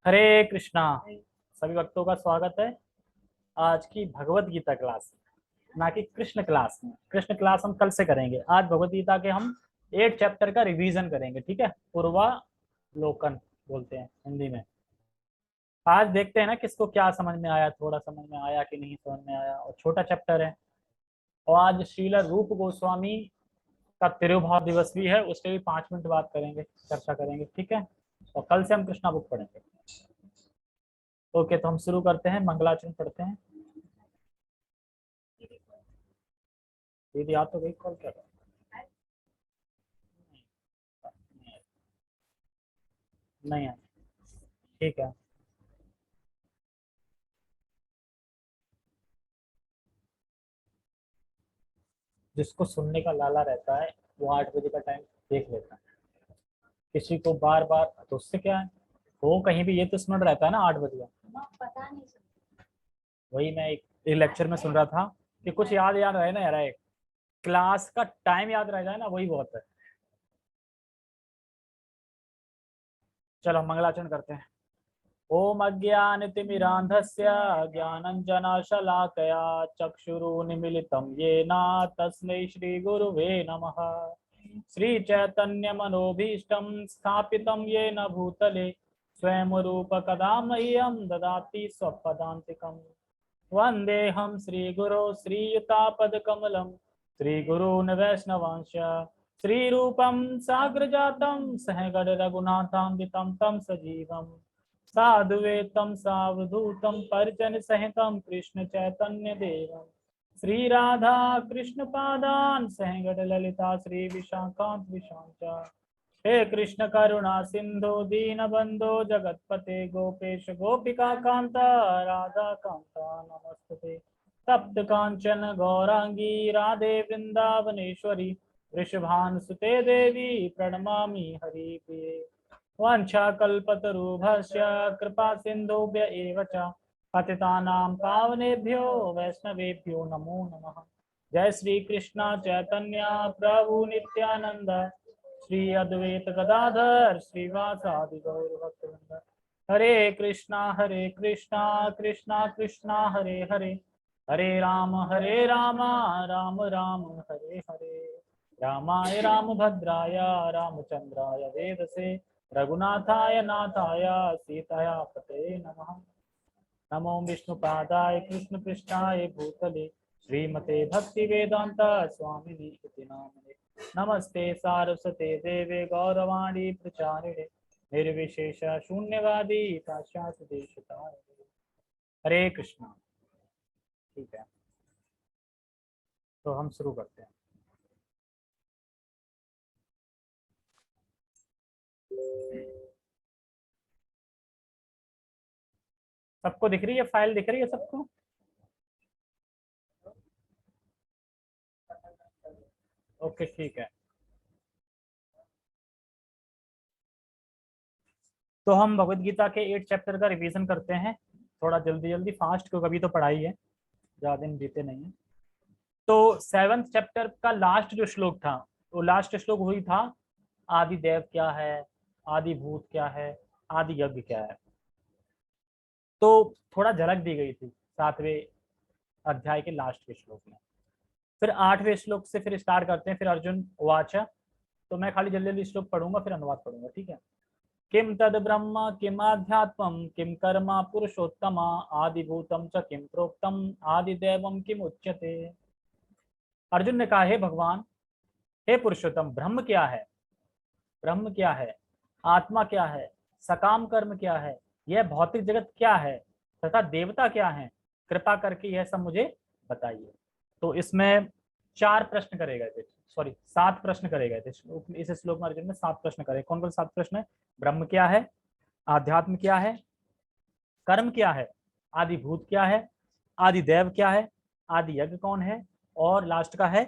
हरे कृष्णा। सभी भक्तों का स्वागत है आज की भगवत गीता क्लास में, ना कि कृष्ण क्लास में। कृष्ण क्लास हम कल से करेंगे। आज भगवत गीता के हम 8 चैप्टर का रिवीजन करेंगे, ठीक है। पूर्वालोकन बोलते हैं हिंदी में। आज देखते हैं ना किसको क्या समझ में आया, थोड़ा समझ में आया कि नहीं समझ में आया। और छोटा चैप्टर है। और आज श्रील रूप गोस्वामी का तिरुभाव दिवस भी है, उसके भी 5 मिनट बात करेंगे, चर्चा करेंगे, ठीक है। और कल से हम कृष्णा बुक पढ़ेंगे। ओके, तो हम शुरू करते हैं, मंगलाचरण पढ़ते हैं। दीदी आ तो गई, कॉल कर रहा है। नहीं है, ठीक है। जिसको सुनने का लाला रहता है वो 8 बजे का टाइम देख लेता है। किसी को बार बार तो उससे क्या है, वो कहीं भी ये तो स्मरण रहता है ना 8 बजे का। पता नहीं। वही मैं एक लेक्चर में सुन रहा था कि कुछ याद याद रहे ना यार, एक क्लास का टाइम याद रह जाए ना, वही बहुत है। चलो हम मंगलाचरण करते हैं। ओम अज्ञानतिमिरान्धस्य ज्ञानञ्जनशलाकया चक्षुरुन्मीलितं येन तस्मै श्रीगुरुवे नमः। श्रीचैतन्यमनोभीष्टं स्थापितं येन भूतले स्वयं रूपकदा मह्यं ददाति स्वपदान्तिकम्। वन्देऽहं श्रीगुरो श्रीयुतापदकमलं श्रीगुरून् वैष्णवांश्च श्रीरूपं साग्रजातं सहगण रघुनाथान्वितं तं सजीवम् साधुवेतं सावधूतं परिजन सहितं कृष्ण चैतन्य देवं श्री राधा कृष्ण पादान सहगण ललिता श्री विशाखांत विशांचा। हे कृष्ण करुणा सिंधु दीनबंधो जगतपते गोपेश गोपिका कांता राधा कांता नमस्ते। तप्त कांचन गौरांगी राधे वृंदावनेश्वरी वृषभानुसुते देवी प्रणमामि हरिप्रिये। वाञ्छाकल्पतरुभ्यश्च कृपा सिन्धुभ्य एव च पतितानां पावनेभ्यो वैष्णवेभ्यो नमो नमः। जय श्री कृष्ण चैतन्य प्रभु नित्यानंद श्री अद्वैत गदाधर श्रीवासादि गौर भक्तवृंद। हरे कृष्णा कृष्णा कृष्णा हरे हरे, हरे राम राम राम हरे हरे। रामाय रामभद्राय रामचंद्राय वेदसे रघुनाथाय नाथाय सीताया पते नमः। नमो विष्णुपादाय कृष्णपृष्ठाय भूतले श्रीमते भक्तिवेदांत स्वामिनि इति नामने। नमस्ते सारस्वते देवे गौरवाणी प्रचारिणे निर्विशेष शून्यवादी पाश्चात्य देशतारिणे। हरे कृष्णा। ठीक है, तो हम शुरू करते हैं। सबको दिख रही है, फाइल दिख रही है सबको? ओके, ठीक है। तो हम भगवत गीता के 8 चैप्टर का रिवीजन करते हैं, थोड़ा जल्दी जल्दी फास्ट, क्योंकि अभी तो पढ़ाई है, ज्यादा दिन बीते नहीं है। तो 7th चैप्टर का लास्ट जो श्लोक था, वो लास्ट श्लोक वही था, आदि देव क्या है, आदि भूत क्या है, आदि यज्ञ क्या है। तो थोड़ा झलक दी गई थी 7वें अध्याय के लास्ट के श्लोक में। फिर 8वें श्लोक से फिर स्टार्ट करते हैं। फिर अर्जुन वाचा, तो मैं खाली जल्दी जल्दी श्लोक पढ़ूंगा, फिर अनुवाद पढ़ूंगा, ठीक है। किम तद ब्रह्म किम आध्यात्मम किम कर्म पुरुषोत्तम आदिभूतम च किम प्रोक्तम आदिदेवम किम उच्यते। अर्जुन ने कहा, हे भगवान, हे पुरुषोत्तम, ब्रह्म क्या है, ब्रह्म क्या है, आत्मा क्या है, सकाम कर्म क्या है, यह भौतिक जगत क्या है, तथा देवता क्या है, कृपा करके यह सब मुझे बताइए। तो इसमें 4 प्रश्न करे गए थे, सॉरी 7 प्रश्न करे गए थे इस श्लोक में। अर्जुन ने 7 प्रश्न करे। कौन कौन 7 प्रश्न है? ब्रह्म क्या है, आध्यात्म क्या है, कर्म क्या है, आदि भूत क्या है, आदि देव क्या है, आदि यज्ञ कौन है, और लास्ट का है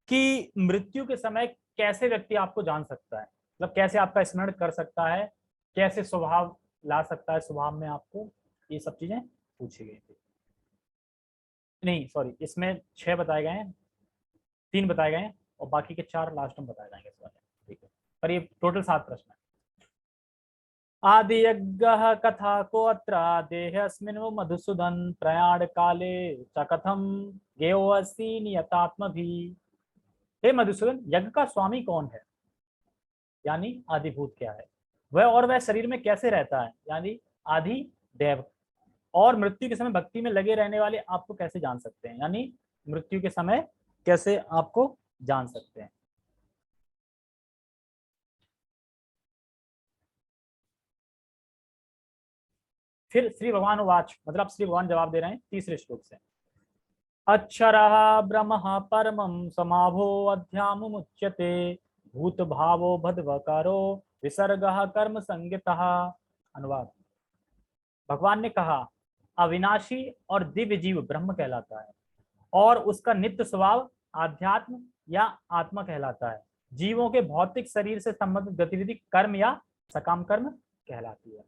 कि मृत्यु के समय कैसे व्यक्ति आपको जान सकता है, मतलब कैसे आपका स्मरण कर सकता है, कैसे स्वभाव ला सकता है स्वभाव में आपको। ये सब चीजें पूछी गई थी। नहीं सॉरी, इसमें 6 बताए गए हैं, 3 बताए गए हैं, और बाकी के 4 लास्ट में बताए जाएंगे इस वाले, ठीक है। पर ये टोटल 7 प्रश्न है। आदि यज्ञः कथा को अत्र देहस्मिन् वो मधुसूदन प्रयाण काले च कथम गेयोऽसि नियतात्मभिः। हे मधुसूदन, यज्ञ का स्वामी कौन है, यानी आदिभूत क्या है, वह और वह शरीर में कैसे रहता है, यानी आदि देव, और मृत्यु के समय भक्ति में लगे रहने वाले आपको कैसे जान सकते हैं, यानी मृत्यु के समय कैसे आपको जान सकते हैं। फिर श्री भगवान वाच, मतलब श्री भगवान जवाब दे रहे हैं तीसरे श्लोक से। अक्षरः ब्रह्म परमं समाभो अध्यामुच्यते भूत भावो भद्वकारो विसर्गः कर्म संगितः। अनुवाद। भगवान ने कहा, अविनाशी और दिव्य जीव ब्रह्म कहलाता है और उसका नित्य स्वभाव आध्यात्म या आत्मा कहलाता है। जीवों के भौतिक शरीर से संबंधित गतिविधि कर्म या सकाम कर्म कहलाती है।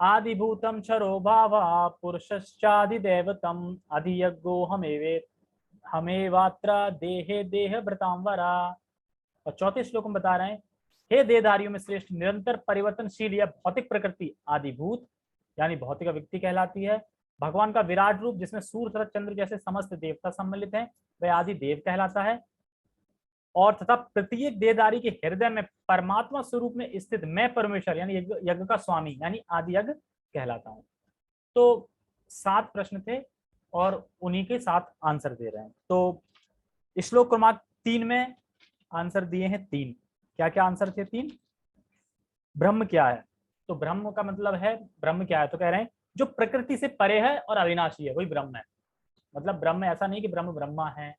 आदिभूतम क्षरो भावा पुरुषश्चादिदेवतम अधियज्ञो हमेवात्र देहे देह भृतांवरा। और चौथे श्लोक में बता रहे हैं, हे देहधारियों में श्रेष्ठ निरंतर परिवर्तनशील या भौतिक प्रकृति आदिभूत यानी भौतिक व्यक्ति कहलाती है। भगवान का विराट रूप जिसमें सूर्य तथा चंद्र जैसे समस्त देवता सम्मिलित हैं वह आदि देव कहलाता है। और तथा प्रत्येक देहधारी के हृदय में परमात्मा स्वरूप में स्थित मैं परमेश्वर यानी यज्ञ का स्वामी यानी आदि यज्ञ कहलाता हूँ। तो 7 प्रश्न थे और उन्हीं के 7 आंसर दे रहे हैं। तो श्लोक क्रमांक 3 में आंसर दिए हैं 3। क्या क्या आंसर थे 3? ब्रह्म क्या है, तो ब्रह्म का मतलब है, ब्रह्म क्या है तो कह रहे हैं जो प्रकृति से परे है और अविनाशी है वही ब्रह्म है। मतलब ब्रह्म ऐसा नहीं कि ब्रह्म ब्रह्मा है,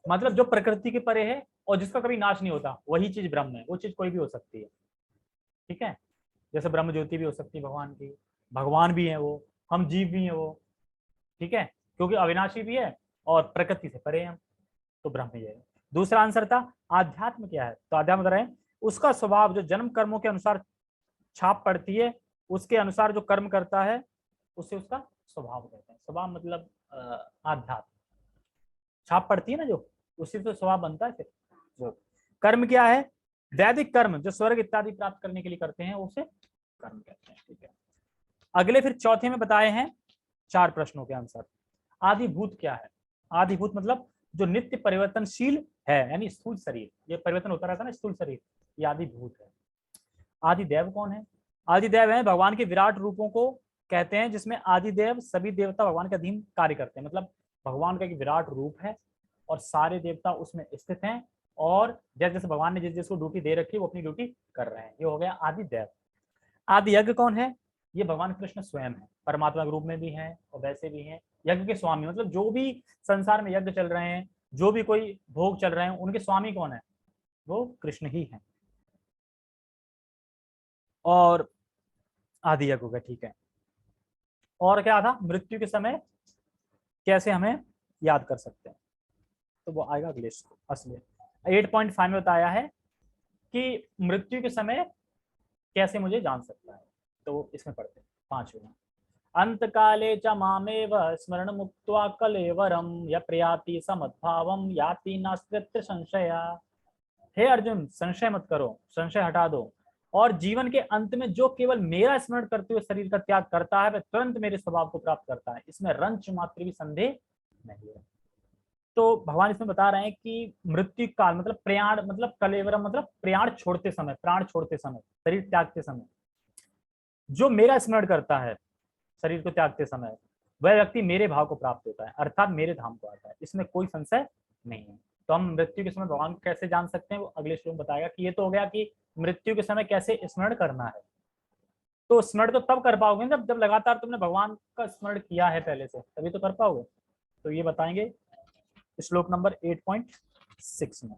मतलब जो प्रकृति के परे है और जिसका कभी नाश नहीं होता वही चीज ब्रह्म है। वो चीज कोई भी हो सकती है, ठीक है। जैसे ब्रह्म ज्योति भी हो सकती है भगवान की, भगवान भी है वो, हम जीव भी है वो, ठीक है, क्योंकि अविनाशी भी है और प्रकृति से परे हम, तो ब्रह्म ही है। दूसरा आंसर था आध्यात्म क्या है, तो आध्यात्म बता रहे हैं उसका स्वभाव जो जन्म कर्मों के अनुसार छाप पड़ती है, उसके अनुसार जो कर्म करता है उसे उसका स्वभाव कहते हैं। स्वभाव मतलब आध्यात्म, छाप पड़ती है ना जो, उसी से स्वभाव बनता है। फिर जो कर्म क्या है, वैदिक कर्म जो स्वर्ग इत्यादि प्राप्त करने के लिए करते हैं उसे कर्म कहते हैं, ठीक है। अगले फिर चौथे में बताए हैं 4 प्रश्नों के आंसर। आदिभूत क्या है, आदिभूत मतलब जो नित्य परिवर्तनशील है यानी स्थूल शरीर, ये परिवर्तन होता रहता है ना स्थूल शरीर, ये आदिभूत है। आदिदेव कौन है, आदिदेव है भगवान के विराट रूपों को कहते हैं जिसमें आदिदेव सभी देवता भगवान के अधीन कार्य करते हैं। मतलब भगवान का एक विराट रूप है और सारे देवता उसमें स्थित हैं और जैसे जैसे भगवान ने जिस जिसको ड्यूटी दे रखी है वो अपनी ड्यूटी कर रहे हैं, ये हो गया आदिदेव। आदि यज्ञ कौन है, ये भगवान कृष्ण स्वयं है, परमात्मा के रूप में भी है और वैसे भी है यज्ञ के स्वामी। मतलब जो भी संसार में यज्ञ चल रहे हैं, जो भी कोई भोग चल रहे हैं, उनके स्वामी कौन है, वो कृष्ण ही है। और आदि यज्ञ हो गया, ठीक है। और क्या था, मृत्यु के समय कैसे हमें याद कर सकते हैं, तो वो आएगा अगले असली 8.5 में बताया है कि मृत्यु के समय कैसे मुझे जान सकता है, तो इसमें पढ़ते हैं 5वें। अंत काले च मामेव स्मरण मुक्त्वा कलेवरम य प्रयाति समद्भावम याति नास्त्य संशया। हे अर्जुन, संशय मत करो, संशय हटा दो, और जीवन के अंत में जो केवल मेरा स्मरण करते हुए शरीर का त्याग करता है वह तुरंत मेरे स्वभाव को प्राप्त करता है, इसमें रंच मात्र भी संदेह नहीं है। तो भगवान इसमें बता रहे हैं कि मृत्यु काल मतलब प्रयाण मतलब कलेवरम मतलब प्रयाण छोड़ते समय, प्राण छोड़ते समय, शरीर त्यागते समय जो मेरा स्मरण करता है शरीर को त्यागते समय वह व्यक्ति मेरे भाव को प्राप्त होता है अर्थात मेरे धाम को आता है, इसमें कोई संशय नहीं है। तो हम मृत्यु के समय भगवान को कैसे जान सकते हैं वो अगले श्लोक बताएगा कि ये तो हो गया कि मृत्यु के समय कैसे स्मरण करना है। तो स्मरण तो तब कर पाओगे जब जब लगातार तुमने भगवान का स्मरण किया है पहले से, तभी तो कर पाओगे। तो ये बताएंगे श्लोक नंबर 8.6 में।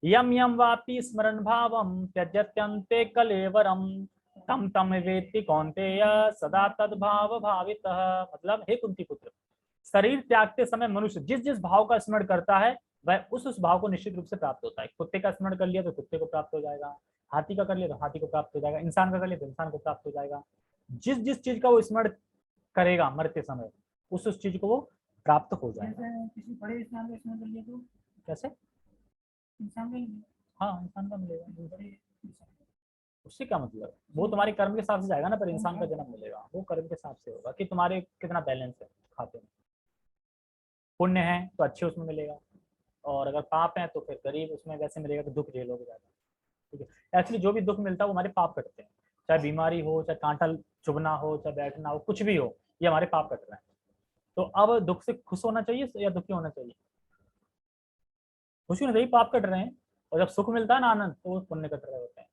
यम यम वापि स्मरण भावम त्यजत्यन्ते कलेवरम तम तम वेत्ति कौन्तेय सदा तद्भाव भावितः। मतलब हे कुंती पुत्र, शरीर त्यागते समय मनुष्य जिस जिस भाव का स्मरण करता है वह उस भाव को निश्चित रूप से प्राप्त होता है। कुत्ते का स्मरण कर लिया तो कुत्ते को प्राप्त हो जाएगा, हाथी का कर लिया तो हाथी को प्राप्त हो जाएगा, इंसान का कर लिया तो इंसान को प्राप्त हो जाएगा। जिस जिस चीज का वो स्मरण करेगा मरते समय उस चीज को वो प्राप्त हो जाएगा। किसी बड़े इंसान का स्मरण कर लिया तो कैसे, इंसान का ही हाँ इंसान का मिलेगा, उससे क्या मतलब, वो तुम्हारे कर्म के हिसाब से जाएगा ना, पर इंसान का जन्म मिलेगा वो कर्म के हिसाब से होगा कि तुम्हारे कितना बैलेंस है खाते में। पुण्य है तो अच्छे उसमें मिलेगा, और अगर पाप है तो फिर गरीब उसमें वैसे मिलेगा, तो दुख झेलोगे ज्यादा। ठीक है, एक्चुअली जो भी दुख मिलता है वो हमारे पाप कटते हैं, चाहे बीमारी हो, चाहे कांटा चुभना हो, चाहे बैठना हो, कुछ भी हो, ये हमारे पाप कट रहे हैं। तो अब दुख से खुश होना चाहिए या दुखी होना चाहिए? खुशी होना चाहिए, पाप कट रहे हैं। और जब सुख मिलता है ना, आनंद, तो वो पुण्य कट रहे होते हैं।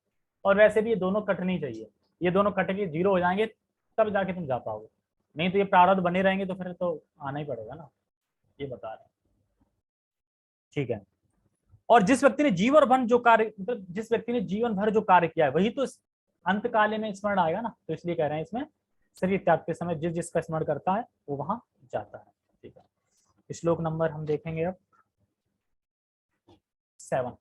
और वैसे भी ये दोनों कटनी चाहिए, ये दोनों कट के जीरो हो जाएंगे तब जाके तुम जा पाओगे, नहीं तो ये प्रारब्ध बने रहेंगे तो फिर तो आना ही पड़ेगा ना, ये बता रहे हैं। ठीक है, और जिस व्यक्ति ने जीवन भर जो कार्य, मतलब जिस व्यक्ति ने जीवन भर जो कार्य किया है वही तो अंत काले में स्मरण आएगा ना, तो इसलिए कह रहे हैं इसमें शरीर त्याग के समय जिस जिसका स्मरण करता है वो वहां जाता है। ठीक है, श्लोक नंबर हम देखेंगे अब 7।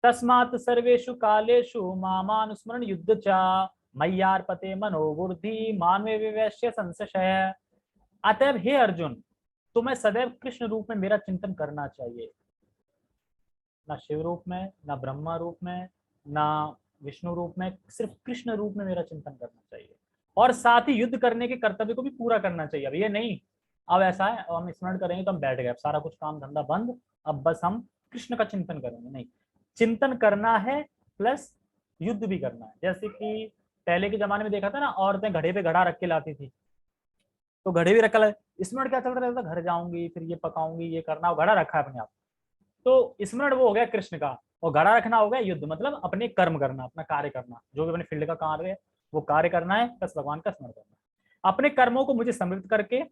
तस्मात् सर्वेषु कालेषु मामानुस्मरण युद्ध च मय्यार्पते मनोबुद्धि मानवे विवैश्य संशय। अतएव हे अर्जुन, तुम्हें सदैव कृष्ण रूप में मेरा चिंतन करना चाहिए, ना शिव रूप में, ना ब्रह्मा रूप में, ना विष्णु रूप में, सिर्फ कृष्ण रूप में मेरा चिंतन करना चाहिए। और साथ ही युद्ध करने के कर्तव्य को भी पूरा करना चाहिए। अब ये नहीं अब ऐसा है अब हम स्मरण करेंगे तो हम बैठ गए, अब सारा कुछ काम धंधा बंद, अब बस हम कृष्ण का चिंतन करेंगे, नहीं, चिंतन करना है प्लस युद्ध भी करना है। जैसे कि पहले के जमाने में देखा था ना, औरतें घड़े पे घड़ा रख के लाती थी, तो घड़े भी रखा, स्मरण क्या चल रहा था, घर जाऊंगी फिर ये पकाऊंगी ये करना, घड़ा रखा है अपने आप, तो स्मरण वो हो गया कृष्ण का, और घड़ा रखना हो गया युद्ध, मतलब अपने कर्म करना, अपना कार्य करना, जो भी अपने फील्ड का कार्य है वो कार्य करना है, बस भगवान का स्मरण करना है। अपने कर्मों को मुझे समृद्ध करके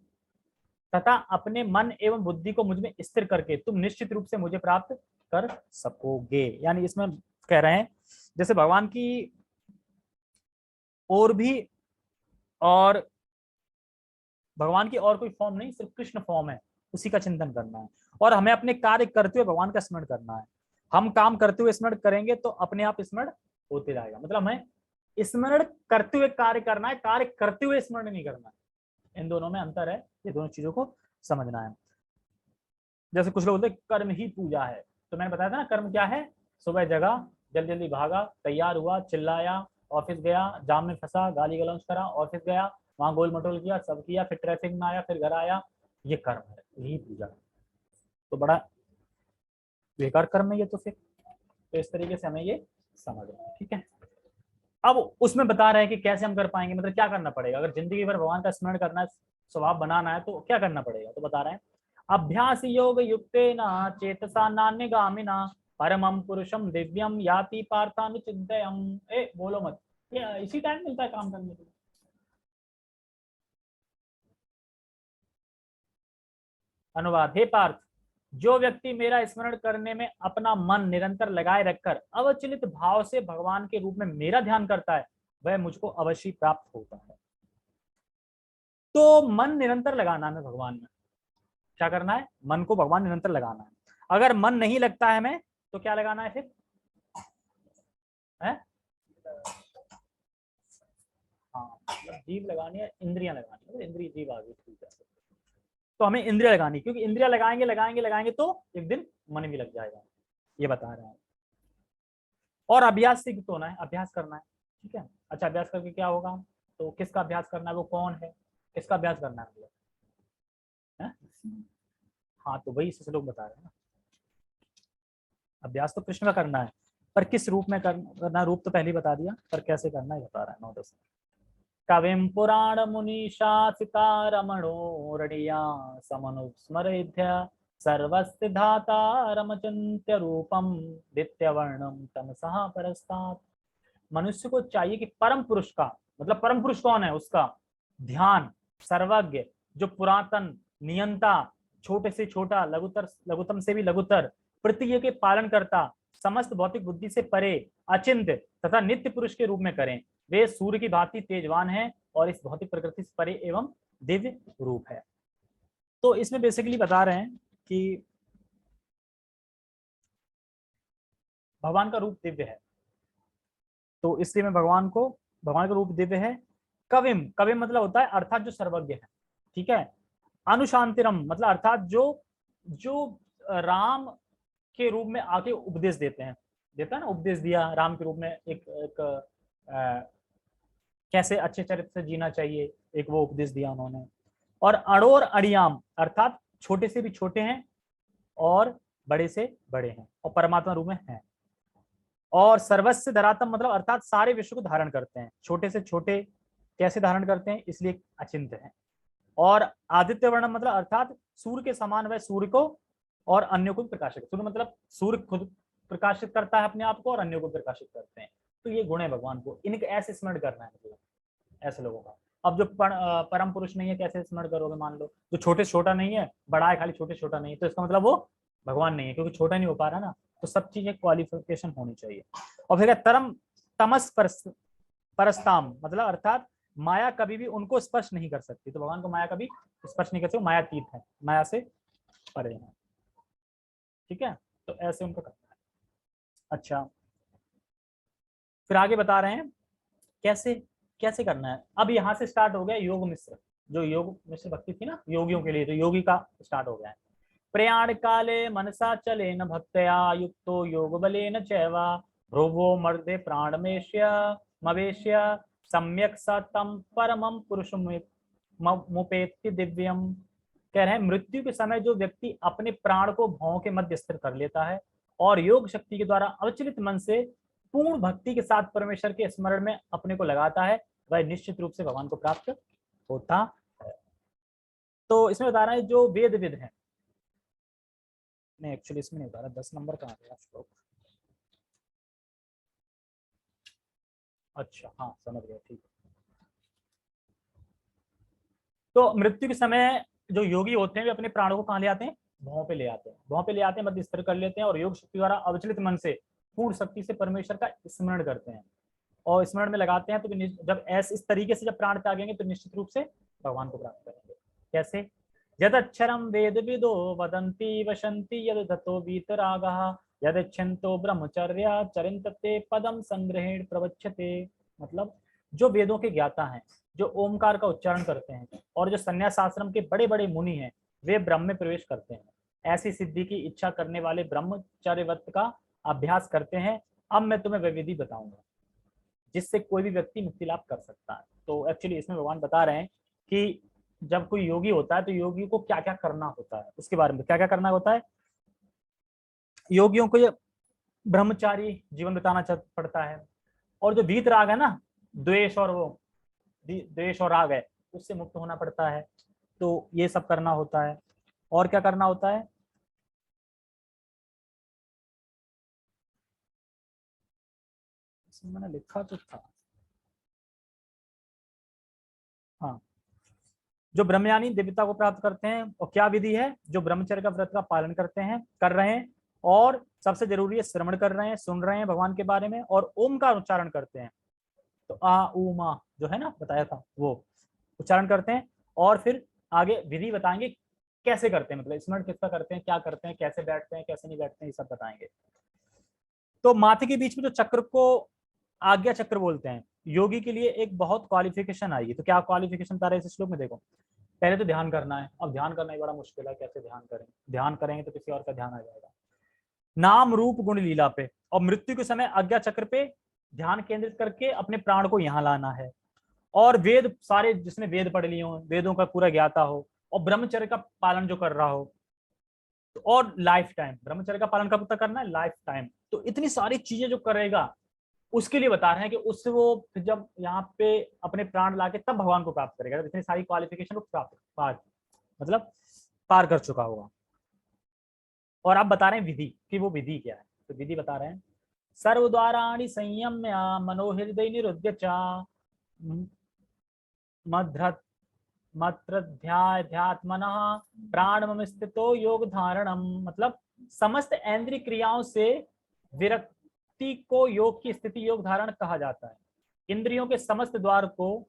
तथा अपने मन एवं बुद्धि को मुझ में स्थिर करके तुम निश्चित रूप से मुझे प्राप्त कर सकोगे। यानी इसमें कह रहे हैं जैसे भगवान की और भी, और भगवान की और कोई फॉर्म नहीं, सिर्फ कृष्ण फॉर्म है, उसी का चिंतन करना है। और हमें अपने कार्य करते हुए भगवान का स्मरण करना है। हम काम करते हुए स्मरण करेंगे तो अपने आप स्मरण होते रहेगा, मतलब हमें स्मरण करते हुए कार्य करना है, कार्य करते हुए स्मरण नहीं करना है। इन दोनों में अंतर है, ये दोनों चीजों को समझना है। जैसे कुछ लोग बोलते कर्म ही पूजा है, तो मैंने बताया था ना कर्म क्या है, सुबह जगा, जल्दी जल्दी भागा, तैयार हुआ, चिल्लाया, ऑफिस गया, जाम में फंसा, गाली गलौज करा, ऑफिस गया, वहां गोल मटोल किया, सब किया, फिर ट्रैफिक में आया, फिर घर आया, ये कर्म है, यही पूजा है। तो बड़ा बेकार कर्म है ये, तो फिर तो इस तरीके से हमें ये समझना है। ठीक है, अब उसमें बता रहे हैं कि कैसे हम कर पाएंगे, मतलब क्या करना पड़ेगा, अगर जिंदगी भर भगवान का स्मरण करना है, स्वभाव बनाना है, तो क्या करना पड़ेगा, तो बता रहे हैं अभ्यास योग युक्तेन चेतसा नान्यगामिना परमं पुरुषम दिव्यम याति पार्थानुचिंतयम्। ए बोलो मत, ये इसी टाइम मिलता है काम करने के लिए। अनुवाद, हे पार्थ, जो व्यक्ति मेरा स्मरण करने में अपना मन निरंतर लगाए रखकर अवचलित भाव से भगवान के रूप में मेरा ध्यान करता है वह मुझको अवश्य प्राप्त होता है। तो मन निरंतर लगाना है भगवान में, क्या करना है, मन को भगवान निरंतर लगाना है। अगर मन नहीं लगता है हमें तो क्या लगाना है फिर है? हाँ, मतलब जीभ लगानी है, इंद्रियां लगानी है, मतलब इंद्रिय जीभ आ गई, ठीक है। तो हमें इंद्रिया लगानी, क्योंकि इंद्रिया लगाएंगे लगाएंगे लगाएंगे तो एक दिन मन भी लग जाएगा, ये बता रहे हैं। और अभ्यास से युक्त होना है, अभ्यास करना है। ठीक है, अच्छा अभ्यास करके क्या होगा, तो किसका अभ्यास करना है, वो कौन है, किसका अभ्यास करना है, है? हाँ, तो वही इसे लोग बता रहे हैं ना, अभ्यास तो कृष्ण का करना है, पर किस रूप में करना, रूप तो पहले ही बता दिया, पर कैसे करना है बता रहा है 9-10। कविं पुराण मुनीशासिता रमणोरणीया समनुस्मरेध्य सर्वस्य धातारमचिन्त्य रूपम दित्यवर्णम तमसः परस्तात्। मनुष्य को चाहिए कि परम पुरुष का, मतलब परम पुरुष कौन है, उसका ध्यान, सर्वज्ञ, जो पुरातन, नियंता, छोटे से छोटा, लघुतर लघुतम से भी लघुतर, प्रतिज्ञा के पालन करता, समस्त भौतिक बुद्धि से परे, अचिंत्य तथा नित्य पुरुष के रूप में करें। वे सूर्य की भांति तेजवान है और इस भौतिक प्रकृति से परे एवं दिव्य रूप है। तो इसमें बेसिकली बता रहे हैं कि भगवान का रूप दिव्य है, तो इसलिए मैं भगवान का रूप दिव्य है। कविम, कविम मतलब होता है अर्थात जो सर्वज्ञ है। ठीक है, अनुशांतिरम मतलब अर्थात जो जो राम के रूप में आके उपदेश देते हैं, देता ना, उपदेश दिया राम के रूप में, एक कैसे अच्छे चरित्र से जीना चाहिए, एक वो उपदेश दिया उन्होंने। और अड़ोर अड़ियाम अर्थात छोटे से भी छोटे हैं और बड़े से बड़े हैं और परमात्मा रूप में हैं। और सर्वस्व धरातम मतलब अर्थात सारे विश्व को धारण करते हैं। छोटे से छोटे कैसे धारण करते हैं, इसलिए अचिंत्य है। और आदित्य वर्णम मतलब अर्थात सूर्य के समान वह सूर्य को और अन्यों को प्रकाशित, सूर्य मतलब सूर्य खुद प्रकाशित करता है अपने आप को और अन्यों को प्रकाशित करते हैं। तो ये गुण है भगवान को, इनके ऐसे स्मरण करना है मतलब ऐसे लोगों का। अब जो परम पुरुष नहीं है कैसे स्मरण करोगे, मान लो जो छोटे से छोटा नहीं है, बड़ा है खाली छोटे छोटा नहीं है, तो इसका मतलब वो भगवान नहीं है, क्योंकि छोटा नहीं हो पा रहा ना। तो सब चीजें क्वालिफिकेशन होनी चाहिए। और फिर तरम तमस परस्ताम मतलब अर्थात माया कभी भी उनको स्पर्श नहीं कर सकती। तो भगवान को माया कभी स्पर्श नहीं कर सकती, मायातीत है, माया से परे है। ठीक है, तो ऐसे उनका करना है। अच्छा, फिर आगे बता रहे हैं कैसे कैसे करना है। अब यहाँ से स्टार्ट हो गया योग मिश्र, जो योग मिश्र भक्ति थी ना योगियों के लिए, तो योगी का स्टार्ट हो गया है। प्रयाण काले मनसा चले न भक्तया युक्तो योग बले न चैवा ध्रुवो मर्दे प्राणमेश्य मवेश्य सम्यक सतम परमम पुरुष मुपेति दिव्यम। कह रहे हैं मृत्यु के समय जो व्यक्ति अपने प्राण को भौं के मध्य स्थिर कर लेता है और योग शक्ति के द्वारा अविचलित मन से पूर्ण भक्ति के साथ परमेश्वर के स्मरण में अपने को लगाता है, वह निश्चित रूप से भगवान को प्राप्त होता है। तो इसमें बता रहा है जो वेद विद है, नहीं एक्चुअली इसमें नहीं बता रहा, 10 नंबर कहाँ गया श्लोक। अच्छा हाँ समझ गया, ठीक। तो मृत्यु के समय जो योगी होते हैं वे अपने प्राणों को कहाँ ले आते हैं, भौं पे ले आते हैं, भौं पे ले आते हैं, मध्य स्थिर कर लेते हैं और योग शक्ति द्वारा अविचलित मन से पूर्ण शक्ति से परमेश्वर का स्मरण करते हैं और स्मरण में लगाते हैं। तो जब ऐसे इस तरीके से जब प्राण त्यागेंगे तो निश्चित रूप से भगवान को प्राप्त करेंगे। कैसे, यद अक्षरम वेद विदो वदंती वसंती यद दत्तो वीतरागः यद इच्छन्तो ब्रह्मचर्या चरिंतते पदम संग्रहेण प्रवच्छते। मतलब जो वेदों के ज्ञाता हैं, जो ओमकार का उच्चारण करते हैं और जो संन्यास आश्रम के बड़े बड़े मुनि हैं, वे ब्रह्म में प्रवेश करते हैं। ऐसी सिद्धि की इच्छा करने वाले ब्रह्मचर्य व्रत का अभ्यास करते हैं। अब मैं तुम्हें वह विधि बताऊंगा जिससे कोई भी व्यक्ति मुक्ति लाभ कर सकता है। तो एक्चुअली इसमें भगवान बता रहे हैं कि जब कोई योगी होता है तो योगी को क्या क्या करना होता है, उसके बारे में क्या क्या करना होता है। योगियों को ये ब्रह्मचारी जीवन बिताना पड़ता है और जो वीत राग है ना, द्वेष और वो द्वेष और राग है, उससे मुक्त होना पड़ता है। तो ये सब करना होता है। और क्या करना होता है, मैंने लिखा तो था, हाँ, जो ब्रह्मयानी दिव्यता को प्राप्त करते हैं। और क्या विधि है, जो ब्रह्मचर्य का व्रत का पालन करते हैं, कर रहे हैं, और सबसे जरूरी है श्रवण कर रहे हैं, सुन रहे हैं भगवान के बारे में और ओम का उच्चारण करते हैं। तो आ ऊ मा जो है ना बताया था वो उच्चारण करते हैं। और फिर आगे विधि बताएंगे कैसे करते हैं, मतलब स्मरण किसका करते हैं, क्या करते हैं, कैसे बैठते हैं, कैसे नहीं बैठते हैं, ये सब बताएंगे। तो माथे के बीच में जो चक्र को आज्ञा चक्र बोलते हैं, योगी के लिए एक बहुत क्वालिफिकेशन आएगी। तो क्या क्वालिफिकेशन बता रहे हैं इस श्लोक में, देखो पहले तो ध्यान करना है। अब ध्यान करना ही बड़ा मुश्किल है, कैसे ध्यान करें, ध्यान करेंगे तो किसी और का ध्यान आ जाएगा। नाम रूप गुण लीला पे और मृत्यु के समय आज्ञा चक्र पे ध्यान केंद्रित करके अपने प्राण को यहाँ लाना है। और वेद सारे, जिसने वेद पढ़ लिए हो, वेदों का पूरा ज्ञाता हो और ब्रह्मचर्य का पालन जो कर रहा हो, तो और लाइफ टाइम ब्रह्मचर्य का पालन कब तक करना है, लाइफ टाइम। तो इतनी सारी चीजें जो करेगा उसके लिए बता रहे हैं कि उससे वो जब यहाँ पे अपने प्राण लाके तब भगवान को प्राप्त करेगा, इतनी सारी क्वालिफिकेशन को प्राप्त मतलब पार कर चुका होगा। और आप बता रहे हैं विधि कि वो विधि क्या है। तो विधि बता रहे हैं, सर्वद्वाराणि संयम्य मनोहृदय निरुद्य च मध्यात्मनः प्राणम स्थितो योग धारणम। मतलब समस्त इंद्रिय क्रियाओं से विरक्ति को योग की स्थिति योग धारण कहा जाता है। इंद्रियों के समस्त द्वार को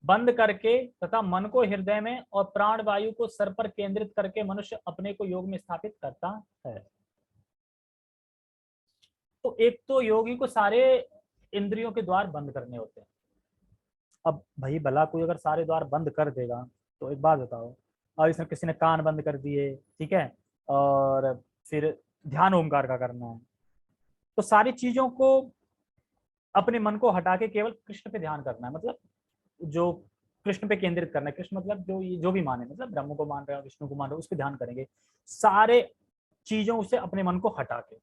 बंद करके तथा मन को हृदय में और प्राण वायु को सर पर केंद्रित करके मनुष्य अपने को योग में स्थापित करता है। तो एक तो योगी को सारे इंद्रियों के द्वार बंद करने होते हैं। अब भाई भला कोई अगर सारे द्वार बंद कर देगा, तो एक बात बताओ, अब इसमें किसी ने कान बंद कर दिए, ठीक है, और फिर ध्यान ओमकार का करना है, तो सारी चीजों को अपने मन को हटा के केवल कृष्ण पे ध्यान करना है, मतलब जो कृष्ण पे केंद्रित करना है। कृष्ण मतलब जो भी माने, मतलब ब्रह्म को मान रहे हो, विष्णु को मान रहे हो, उस पर ध्यान करेंगे सारे चीजों से अपने मन को हटा के।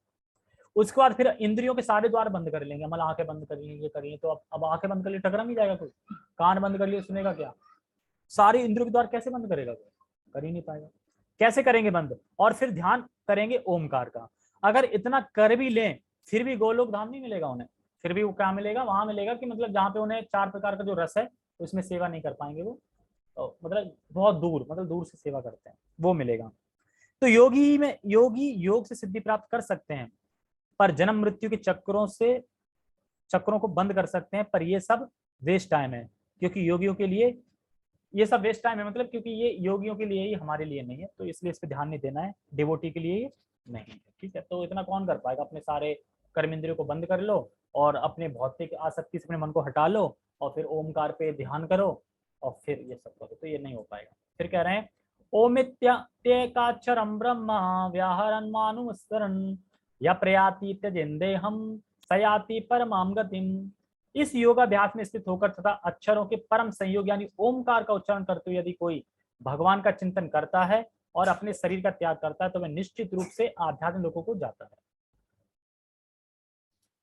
उसके बाद फिर इंद्रियों के सारे द्वार बंद कर लेंगे, मतलब आंखें बंद करिए, ये करिए। तो अब आंखें बंद कर लिए टकरा नहीं जाएगा कोई? कान बंद कर लिए सुनेगा क्या? सारी इंद्रियों के द्वार कैसे बंद करेगा कोई? कर ही नहीं पाएगा। कैसे करेंगे बंद? और फिर ध्यान करेंगे ओमकार का। अगर इतना कर भी लें फिर भी गोलोक धाम नहीं मिलेगा उन्हें। फिर भी वो क्या मिलेगा? वहां मिलेगा कि मतलब जहाँ पे उन्हें 4 प्रकार का जो रस है उसमें सेवा नहीं कर पाएंगे वो, तो मतलब बहुत दूर, मतलब दूर से सेवा करते हैं, वो मिलेगा। तो योगी योग से सिद्धि प्राप्त कर सकते हैं, पर जन्म मृत्यु के चक्रों को बंद कर सकते हैं, पर ये सब वेस्ट टाइम है। क्योंकि योगियों के लिए ये सब वेस्ट टाइम है, मतलब क्योंकि ये योगियों के लिए ही, हमारे लिए नहीं है, तो इसलिए इस पे ध्यान नहीं देना है। डिवोटी के लिए ये नहीं है, ठीक है। तो इतना कौन कर पाएगा? अपने सारे कर्म इंद्रियों को बंद कर लो और अपने भौतिक आसक्ति से अपने मन को हटा लो और फिर ओमकार पे ध्यान करो और फिर ये सब करो, तो ये नहीं हो पाएगा। फिर कह रहे हैं ओमित्येकाक्षरं ब्रह्म व्याहरन् मानुस्मरन् या प्रयाति त्यजेन्देहं सयाति परमां गतिम्। इस योगाभ्यास में स्थित होकर तथा अक्षरों के परम संयोग यानी ओमकार का उच्चारण करते हुए यदि कोई भगवान का चिंतन करता है और अपने शरीर का त्याग करता है तो वह निश्चित रूप से आध्यात्मिक लोगों को जाता है,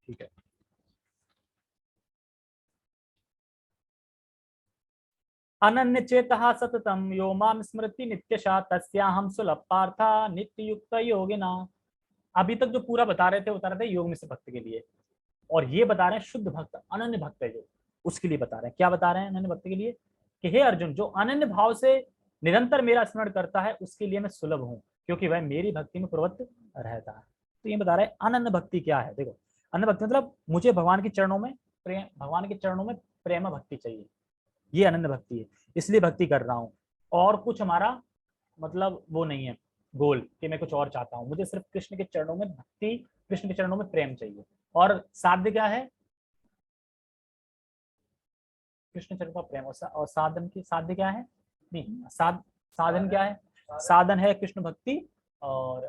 ठीक है। अनन्य चेतः सततम यो माम स्मृति नित्यशा तस्याहं सुलभ पार्था नित्य युक्त योगिना। अभी तक जो पूरा बता रहे थे योग में से भक्त के लिए, और ये बता रहे हैं शुद्ध भक्त अनन्य भक्त है जो, उसके लिए बता रहे हैं। क्या बता रहे हैं अनन्य भक्त के लिए? कि हे अर्जुन, जो अनन्य भाव से निरंतर मेरा स्मरण करता है उसके लिए मैं सुलभ हूँ, क्योंकि वह मेरी भक्ति में प्रवृत्त रहता है। तो ये बता रहे हैं अनन्य भक्ति क्या है। देखो, अनन्य भक्ति मतलब मुझे भगवान के चरणों में प्रेम, भगवान के चरणों में प्रेम भक्ति चाहिए, ये अनन्य भक्ति है। इसलिए भक्ति कर रहा हूँ, और कुछ हमारा मतलब वो नहीं है गोल कि मैं कुछ और चाहता हूँ। मुझे सिर्फ कृष्ण के चरणों में भक्ति, कृष्ण के चरणों में प्रेम चाहिए। और साध्य क्या है? कृष्ण चरण का प्रेम। और साधन की साध्य क्या है? नहीं, साधन क्या है? साधन है कृष्ण भक्ति, और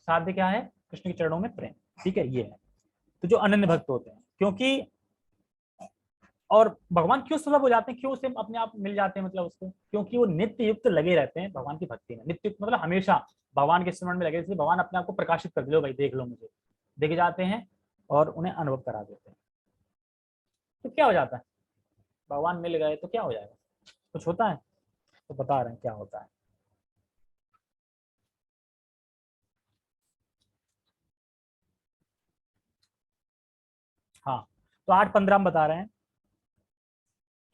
साध्य क्या है? कृष्ण के चरणों में प्रेम, ठीक है, ये है। तो जो अनन्य भक्त होते हैं, क्योंकि और भगवान क्यों सुलभ हो जाते हैं, क्यों उसे अपने आप मिल जाते हैं, मतलब उसको क्योंकि वो नित्य युक्त लगे रहते हैं भगवान की भक्ति में। नित्य युक्त मतलब हमेशा भगवान के स्मरण में लगे, इसलिए भगवान अपने आप को प्रकाशित कर लो, भाई देख लो मुझे, देख जाते हैं और उन्हें अनुभव करा देते हैं। तो क्या हो जाता है? भगवान मिल गए तो क्या हो जाएगा? कुछ होता है? तो बता रहे हैं क्या होता है। हाँ, तो 8:15 हम बता रहे हैं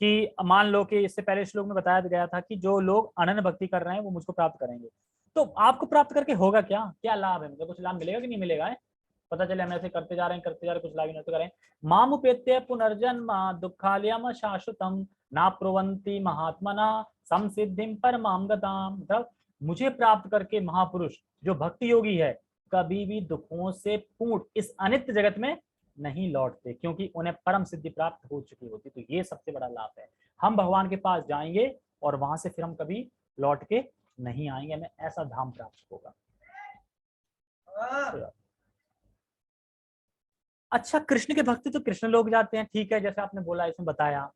कि मान लो कि इससे पहले श्लोक में बताया गया था कि जो लोग अनन्य भक्ति कर रहे हैं वो मुझको प्राप्त करेंगे। तो आपको प्राप्त करके होगा क्या? क्या लाभ है? मुझे कुछ लाभ मिलेगा कि नहीं मिलेगा है? पता चले हम ऐसे करते जा रहे हैं, कुछ लाभ नहीं होते करें। मामुपेत्य पुनर्जन्म दुखालयम शाश्वतम ना प्रुवंती महात्मना समसिद्धिम परमाम गताम। मतलब मुझे प्राप्त करके महापुरुष जो भक्ति योगी है कभी भी दुखों से पूर्ण इस अनित्य जगत में नहीं लौटते, क्योंकि उन्हें परम सिद्धि प्राप्त हो चुकी होती। तो ये सबसे बड़ा लाभ है। हम भगवान के पास जाएंगे और वहां से फिर हम कभी लौट के नहीं आएंगे, हमें ऐसा धाम प्राप्त होगा। अच्छा, कृष्ण के भक्त तो कृष्ण लोग जाते हैं, ठीक है, जैसे आपने बोला, इसमें बताया,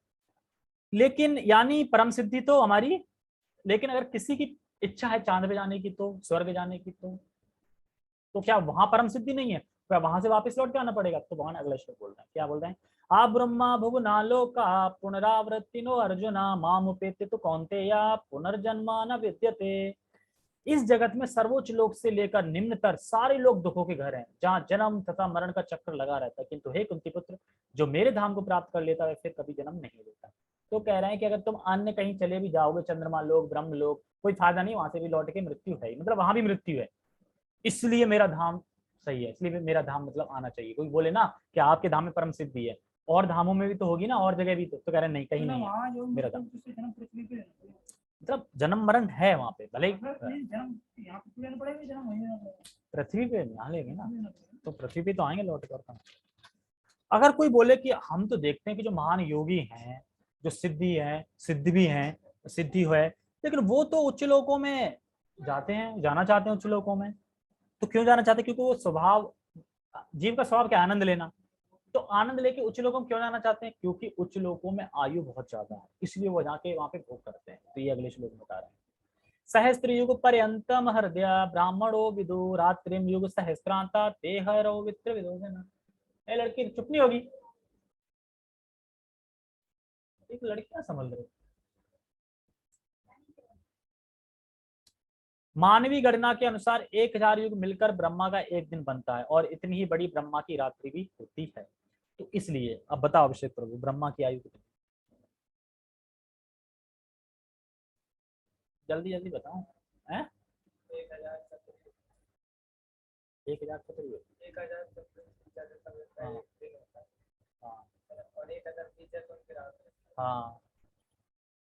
लेकिन यानी परम सिद्धि तो हमारी, लेकिन अगर किसी की इच्छा है चांद पे जाने की, तो स्वर्ग जाने की, तो क्या वहां परम सिद्धि नहीं है? क्या वहां से वापस लौट के आना पड़ेगा? तो भगवान अगला श्लोक बोल रहे हैं, क्या बोल रहे हैं? आ ब्रह्मा भुवना लोका पुनरावृत्तिनो अर्जुना मामुपेत्य तो कौन्तेया पुनर्जन्मा न विद्यते। इस जगत में सर्वोच्च लोक से लेकर निम्नतर सारे लोग दुखों के घर हैं, जहाँ जन्म तथा मरण का चक्र लगा रहता है, किंतु हे कुंती पुत्र, जो मेरे धाम को प्राप्त कर लेता है फिर कभी जन्म नहीं लेता। तो कह रहे हैं कि अगर तुम अन्य कहीं चले भी जाओगे, चंद्रमा लोग, ब्रह्म लोग, कोई फायदा नहीं, वहां से भी लौट के मृत्यु है, मतलब वहां भी मृत्यु है। इसलिए मेरा धाम सही है, इसलिए मेरा धाम मतलब आना चाहिए। कोई बोले ना कि आपके धाम में परम सिद्धि है, और धामों में भी तो होगी ना, और जगह भी तो कह रहे नहीं, कहीं नहीं है मेरा धाम। मतलब जन्म मरण है वहां पे, भले पृथ्वी पे यहाँ लेंगे ना, तो पृथ्वी पे तो आएंगे लौट कर। अगर कोई बोले कि हम तो देखते हैं कि जो महान योगी हैं, जो सिद्धि है, सिद्ध भी हैं, सिद्धि है, लेकिन वो तो उच्च लोकों में जाते हैं, जाना चाहते हैं उच्च लोकों में। तो क्यों जाना चाहते हैं? क्योंकि वो स्वभाव जीव का स्वभाव क्या है? आनंद लेना। तो आनंद लेके उच्च लोकों में क्यों जाना चाहते हैं? क्योंकि उच्च लोकों में आयु बहुत ज्यादा है, इसलिए वो जाके वहां पे भोग करते हैं। तो ये अगले श्लोक में बता रहे हैं। सहस्त्र युग पर्यंतम हृदय ब्राह्मणो विदु रात्रिम युग सहस्त्रांता तेहरो वित्र विदो जना। ए लड़की चुप नहीं होगी, एक लड़कियां संभल रही। मानवीय गणना के अनुसार 1000 युग मिलकर ब्रह्मा का एक दिन बनता है, और इतनी ही बड़ी ब्रह्मा की रात्रि भी होती है। तो इसलिए अब बताओ अभिषेक प्रभु, ब्रह्मा की आयु कितनी? जल्दी जल्दी बताओ। हैं? 1000 चतुर्युग। 1000 हाँ हाँ और 1000 हाँ,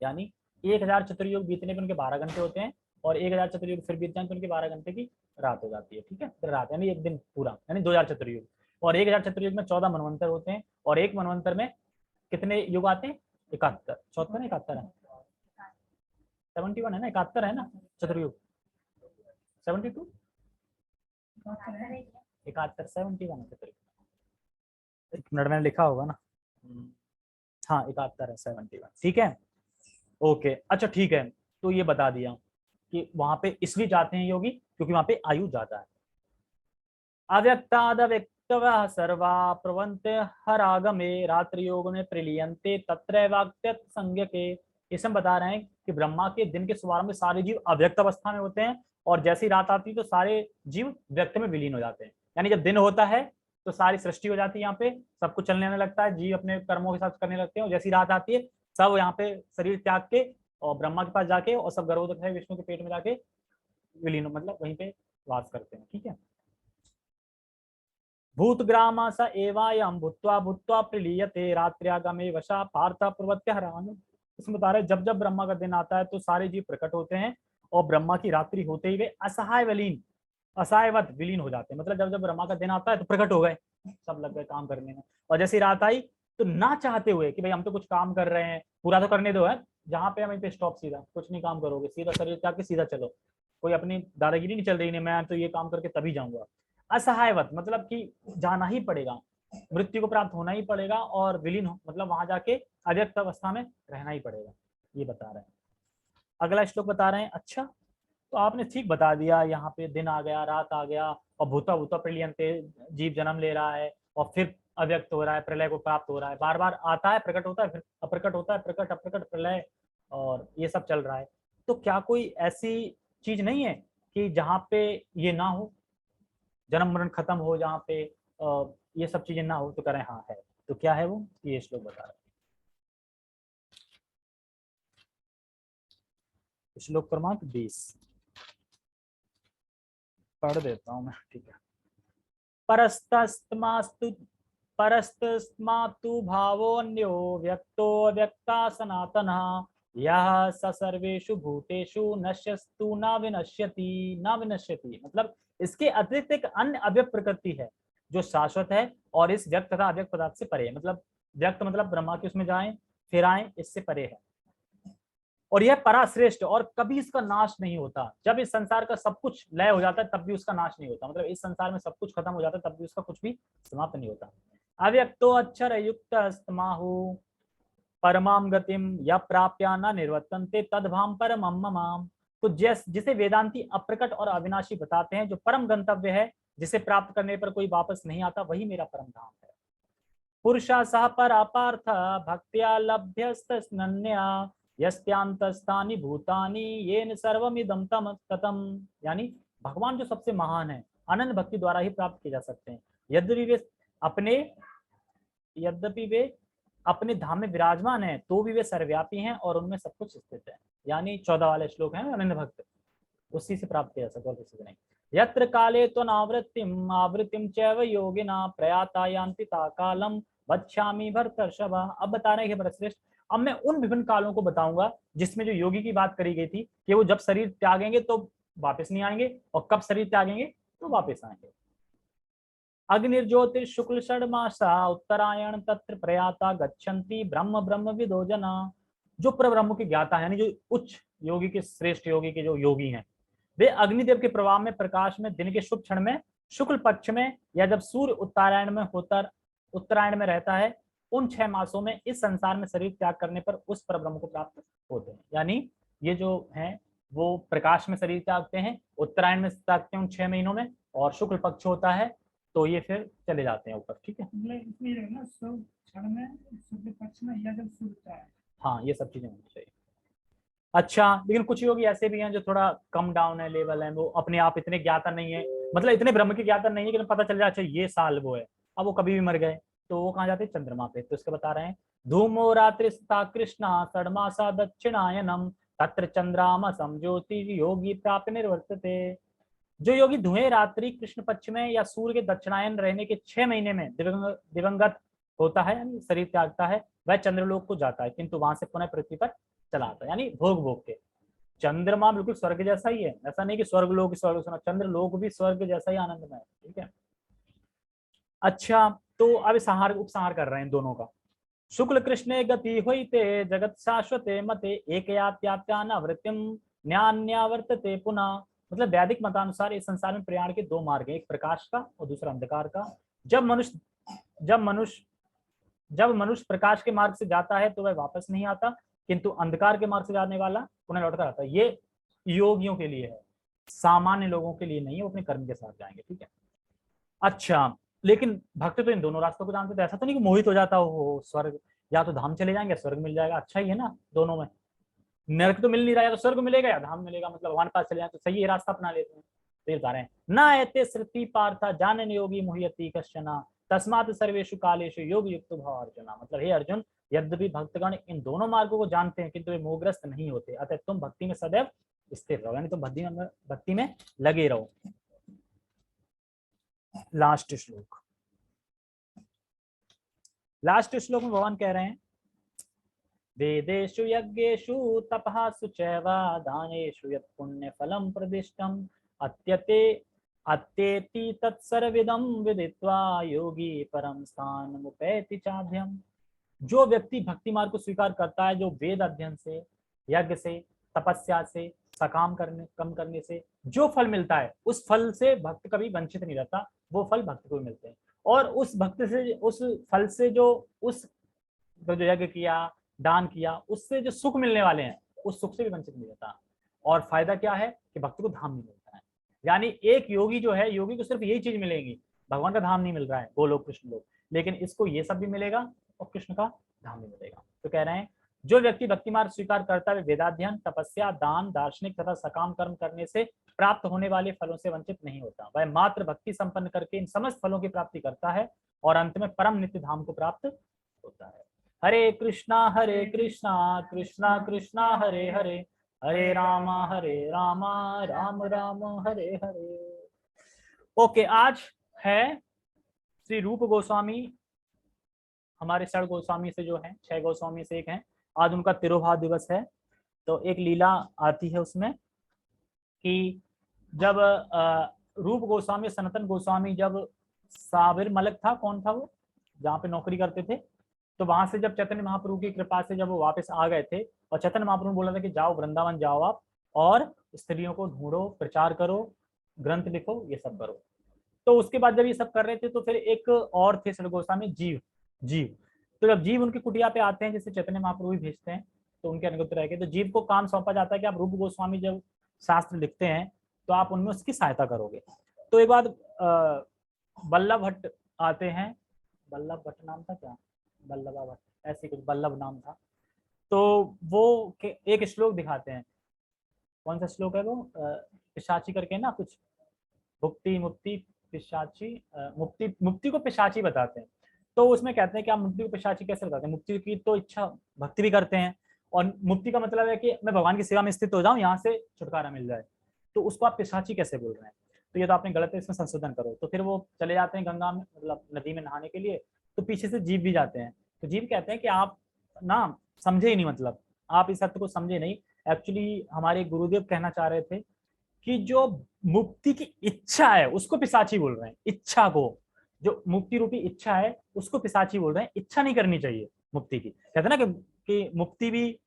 यानी 1000 चतुर्युग बीतने पर उनके 12 घंटे होते हैं, और 1000 चतुर्युग फिर बीत जाए तो उनके 12 घंटे की रात हो जाती है। ठीक है, फिर रात यानी एक दिन पूरा, यानी 2000 चतुर्युग। और 1000 चतुर्युग में 14 मनवंतर होते हैं, और एक मनवंतर में कितने युग आते हैं? 71। 74 है, 71 है, 71 है ना, 71 है ना चतुर्युग, 72, 71, 71 है चतुर्युग। एक मिनट में लिखा होगा ना। हाँ 71 है, 71। ठीक है, ओके, अच्छा ठीक है। तो ये बता दिया कि वहां पे इसलिए जाते हैं योगी क्योंकि वहां पे आयु ज्यादा है। अव्यक्ताद व्यक्तवः सर्वा प्रवंत हर आगमे रात्रि योग में प्रलीयन्ते तत्रैवाक्यत संज्ञके। इसमें बता रहे हैं कि ब्रह्मा के दिन के शुभारंभ में सारे जीव अव्यक्त अवस्था में होते हैं, और जैसी रात आती है तो सारे जीव व्यक्त में विलीन हो जाते हैं। यानी जब दिन होता है तो सारी सृष्टि हो जाती है, यहाँ पे सब कुछ चलने लगता है, जीव अपने कर्मों के साथ करने लगते हैं, और जैसी रात आती है सब यहाँ पे शरीर त्याग के और ब्रह्मा के पास जाके, और सब गर्भोदक है विष्णु के पेट में जाके विलीन, मतलब वहीं पे वास करते हैं। ठीक है, भूतग्राम स एवायम भूत्वा भूत्वा प्रलीयते रात्र्यागमे वशा पार्थ प्रवत्य हरान। इसमें बता रहे जब जब ब्रह्मा का दिन आता है तो सारे जीव प्रकट होते हैं, और ब्रह्मा की रात्रि होते ही वे असहाय विलीन, असहायवत विलीन हो जाते हैं। मतलब जब जब ब्रह्मा का दिन आता है तो प्रकट हो गए, सब लग गए काम करने में, और जैसी रात आई तो ना चाहते हुए कि भाई हम तो कुछ काम कर रहे हैं, पूरा तो करने दो है, जहां पे वहीं पे स्टॉप, सीधा कुछ नहीं काम करोगे, सीधा शरीर त्याग के सीधा चलो, कोई अपनी दादागिरी नहीं चल रही, नहीं मैं तो ये काम करके तभी जाऊंगा। असहायवत मतलब कि जाना ही पड़ेगा, मृत्यु को प्राप्त होना ही पड़ेगा, और विलीन हो मतलब वहां जाके अव्यक्त अवस्था में रहना ही पड़ेगा, ये बता रहे हैं। अगला श्लोक बता रहे हैं, अच्छा तो आपने ठीक बता दिया, यहाँ पे दिन आ गया, रात आ गया, और भूता भूता प्रलयंते, जीव जन्म ले रहा है और फिर अव्यक्त हो रहा है, प्रलय को प्राप्त हो रहा है, बार बार आता है, प्रकट होता है, फिर अप्रकट होता है, प्रकट अप्रकट प्रलय, और ये सब चल रहा है। तो क्या कोई ऐसी चीज नहीं है कि जहाँ पे ये ना हो, जन्म मरण खत्म हो, जहाँ पे ये सब चीजें ना हो? तो कह रहे हैं हाँ है। तो क्या है वो? ये श्लोक बता रहे हैं। श्लोक क्रमांक 20 पढ़ देता हूँ मैं, ठीक है। परस्तस्मास्तु परस्तस्मात्तु भावोऽन्यो व्यक्तो व्यक्ता सनातनः यह स सर्वेषु भूतेषु नश्यस्तु न विनश्यति न विनश्यति। मतलब इसके अतिरिक्त एक अन्य अव्यक्त प्रकृति है जो शाश्वत है, और इस व्यक्त तथा अव्यक्त पदार्थ से परे है। मतलब व्यक्त मतलब ब्रह्मा के उसमें जाएं फिर आए, इससे परे है, और यह पराश्रेष्ठ, और कभी इसका नाश नहीं होता। जब इस संसार का सब कुछ लय हो जाता है तब भी उसका नाश नहीं होता, मतलब इस संसार में सब कुछ खत्म हो जाता है तब भी उसका कुछ भी समाप्त नहीं होता। अव्यक्तो अक्षर युक्त अस्तमाहु परमाम गतिम या प्राप्या न निर्वर्तन्ते तद्भाम परम मम। तो जिसे वेदांती अप्रकट और अविनाशी बताते हैं, जो परम गंतव्य है, जिसे प्राप्त करने पर कोई वापस नहीं आता, वही मेरा परम धाम है। पुरुषा सह पर अपार्थ भक्त्या लभ्यस्तनन्या यस्त्यांतस्थानि भूतानि येन सर्वमिदं तम ततम। यानी भगवान जो सबसे महान है, अनंत भक्ति द्वारा ही प्राप्त किए जा सकते हैं। यद्यपि वे अपने यद्यपि वे अपने धाम में विराजमान हैं, तो भी वे सर्वव्यापी हैं और उनमें सब कुछ स्थित है। यानी 14 वाले श्लोक है अनंत भक्त, उसी से प्राप्त किया जा सकता है, किसी से नहीं। यत्र काले त्वनावृत्तिम आवृत्तिम चैव योगिना प्रयाता यान्ति ता कालम वक्ष्यामि भरतर्षभ। अब बता रहे हैं भरतश्रेष्ठ, अब मैं उन विभिन्न कालों को बताऊंगा जिसमें जो योगी की बात करी गई थी कि वो जब शरीर त्यागेंगे तो वापस नहीं आएंगे, और कब शरीर त्यागेंगे तो वापस आएंगे। अग्निर्ज्योतिर शुक्ल षडमासा उत्तरायण तत्र प्रयाता गच्छन्ति ब्रह्म ब्रह्म विदो जना। जो परब्रह्म के ज्ञाता है, यानी जो उच्च योगी के, श्रेष्ठ योगी के जो योगी हैं, वे अग्निदेव के प्रवाह में प्रकाश में दिन के शुभ क्षण में शुक्ल पक्ष में या जब सूर्य उत्तरायण में रहता है, उन 6 मासों में इस संसार में शरीर त्याग करने पर उस परब्रह्म को प्राप्त होते हैं। यानी ये जो है वो प्रकाश में शरीर त्यागते हैं, उत्तरायण में त्यागते हैं उन 6 महीनों में, और शुक्ल पक्ष होता है तो ये फिर चले जाते हैं ऊपर। ठीक है, इसमें ये रहेगा ना, क्षण में शुक्ल पक्ष में या जब सूर्य है। हाँ ये सब चीजें होनी चाहिए। अच्छा, लेकिन कुछ योगी ऐसे भी हैं जो थोड़ा कम डाउन है, लेवल है, वो अपने आप इतने ज्ञाता नहीं है, मतलब इतने ब्रह्म की ज्ञाता नहीं है कि पता चल जाए अच्छा ये साल वो है, अब वो कभी भी मर गए, तो वो कहाँ जाते हैं, चंद्रमा पे। तो इसका बता रहे हैं, धूमो रात्रिस्ता कृष्णा षड्मासा दक्षिणायनम तत्र चंद्रामसम ज्योति योगी प्राप्त निर्वर्तते। जो योगी धुएं रात्रि कृष्ण पक्ष में या सूर्य के दक्षिणायन रहने के 6 महीने में दिवंगत होता है, यानी शरीर त्यागता है, वह चंद्रलोक को जाता है, किंतु वहां से पुनः पृथ्वी पर चला आता है, यानी भोग भोग के। चंद्रमा बिल्कुल स्वर्ग जैसा ही है, ऐसा नहीं कि स्वर्ग लोक चंद्रलोक भी स्वर्ग जैसा ही आनंदमय है। ठीक है, अच्छा, तो अब उपसंहार कर रहे हैं दोनों का। शुक्ल कृष्णे गति होइते जगत शाश्वते मते एकयात्यात्यानवृत्तिम न्यान्यावर्तते पुनः। मतलब वैदिक मतानुसार इस संसार में प्रयाण के 2 मार्ग हैं, एक प्रकाश का और दूसरा अंधकार का। जब मनुष्य प्रकाश के मार्ग से जाता है तो वह वापस नहीं आता, किंतु अंधकार के मार्ग से जाने वाला पुनः लौटकर आता है। ये योगियों के लिए है, सामान्य लोगों के लिए नहीं है, वो अपने कर्म के साथ जाएंगे। ठीक है, अच्छा, लेकिन भक्त तो इन दोनों रास्तों को जानते थे, ऐसा तो नहीं कि मोहित हो जाता हो स्वर्ग, या तो धाम चले जाएंगे स्वर्ग मिल जाएगा, अच्छा ही है ना दोनों में। नरक तो मिल नहीं रहा है, तो स्वर्ग मिलेगा या धाम मिलेगा, मतलब भगवान पास चले जाए तो सही है, रास्ता अपना लेते हैं। तो ये बता रहे हैं, ना एते श्रुति पार्था जानन योगी मुह्यति कश्चना तस्मात् सर्वेषु कालेषु योग युक्त भव अर्जुना। मतलब हे अर्जुन, यद्यपि भक्तगण इन दोनों मार्गों को जानते हैं किंतु वे मोहग्रस्त नहीं होते, अतः तुम भक्ति में सदैव स्थिर रहो, यानी तुम भक्ति में लगे रहो। लास्ट श्लोक में भगवान कह रहे हैं, वेदेषु यज्ञेषु तपःसु चैव दानेषु यत् पुण्यफलं प्रदिष्टम् अत्येति तत्सर्वविदं विदित्वा योगी परम स्थानमुपैति चाभ्यम। जो व्यक्ति भक्ति मार्ग को स्वीकार करता है, जो वेद अध्ययन से, यज्ञ से, तपस्या से, सकाम करने से जो फल मिलता है, उस फल से भक्त कभी वंचित नहीं रहता, वो फल भक्त को मिलते हैं। और उस भक्त से, उस फल से जो यज्ञ किया, दान किया, उससे जो सुख मिलने वाले हैं, उस सुख से भी वंचित नहीं रहता। और फायदा क्या है कि भक्त को धाम नहीं मिलता है। यानी एक योगी जो है, योगी को सिर्फ यही चीज मिलेगी, भगवान का धाम नहीं मिल रहा है, गोलोक कृष्ण लोक, लेकिन इसको ये सब भी मिलेगा और कृष्ण का धाम भी मिलेगा। तो कह रहे हैं, जो व्यक्ति भक्ति मार्ग स्वीकार करता है, वेदाध्ययन, तपस्या, दान, दार्शनिक तथा सकाम कर्म करने से प्राप्त होने वाले फलों से वंचित नहीं होता। वह मात्र भक्ति संपन्न करके इन समस्त फलों की प्राप्ति करता है और अंत में परम नित्य धाम को प्राप्त होता है। हरे कृष्णा कृष्णा कृष्णा हरे हरे, हरे राम राम राम हरे हरे। ओके, आज है श्री रूप गोस्वामी, हमारे 6 गोस्वामी से जो है, 6 गोस्वामी से एक हैं, आज उनका तिरुभाव दिवस है। तो एक लीला आती है उसमें कि जब रूप गोस्वामी, सनातन गोस्वामी जब साबिर मलक था, कौन था वो, जहाँ पे नौकरी करते थे, तो वहां से जब चैतन्य महाप्रभु की कृपा से जब वो वापस आ गए थे, और चैतन्य महाप्रभु ने बोला था कि जाओ वृंदावन जाओ आप, और स्त्रियों को ढूंढो, प्रचार करो, ग्रंथ लिखो, ये सब करो। तो उसके बाद जब ये सब कर रहे थे, तो फिर एक और थे सर गोस्वामी, जीव। तो जब जीव उनकी कुटिया पे आते हैं, जैसे चैतन्य महाप्रभु भी भेजते हैं, तो उनके अनुगत रह के, तो जीव को काम सौंपा जाता है कि आप रूप गोस्वामी जब शास्त्र लिखते हैं तो आप उनमें उसकी सहायता करोगे। तो एक बार बल्लभ भट्ट आते हैं, बल्लभ भट्ट नाम था क्या, बल्लभा भट्ट, ऐसी कुछ बल्लभ नाम था। तो वो एक श्लोक दिखाते हैं, कौन सा श्लोक है वो, पिशाची करके ना कुछ, मुक्ति पिशाची, मुक्ति को पिशाची बताते हैं। तो उसमें कहते हैं कि आप मुक्ति को पिशाची कैसे बताते हैं, मुक्ति की तो इच्छा भक्ति भी करते हैं, और मुक्ति का मतलब है कि मैं भगवान की सेवा में स्थित हो जाऊं, यहाँ से छुटकारा मिल जाए, तो उसको आप पिशाची कैसे बोल रहे हैं, तो ये तो आपने गलत है, इसमें संशोधन करो। तो फिर वो चले जाते हैं गंगा में, मतलब नदी में नहाने के लिए, तो पीछे से जीव भी जाते हैं, तो जीव कहते हैं कि आप ना समझे ही नहीं, मतलब आप इस अर्थ को समझे नहीं। एक्चुअली हमारे गुरुदेव कहना चाह रहे थे कि जो मुक्ति की इच्छा है उसको पिशाची बोल रहे हैं, इच्छा को, जो मुक्ति रूपी इच्छा है उसको पिशाची बोल रहे हैं। इच्छा नहीं करनी चाहिए मुक्ति की, कहते हैं ना कि मुक्ति भी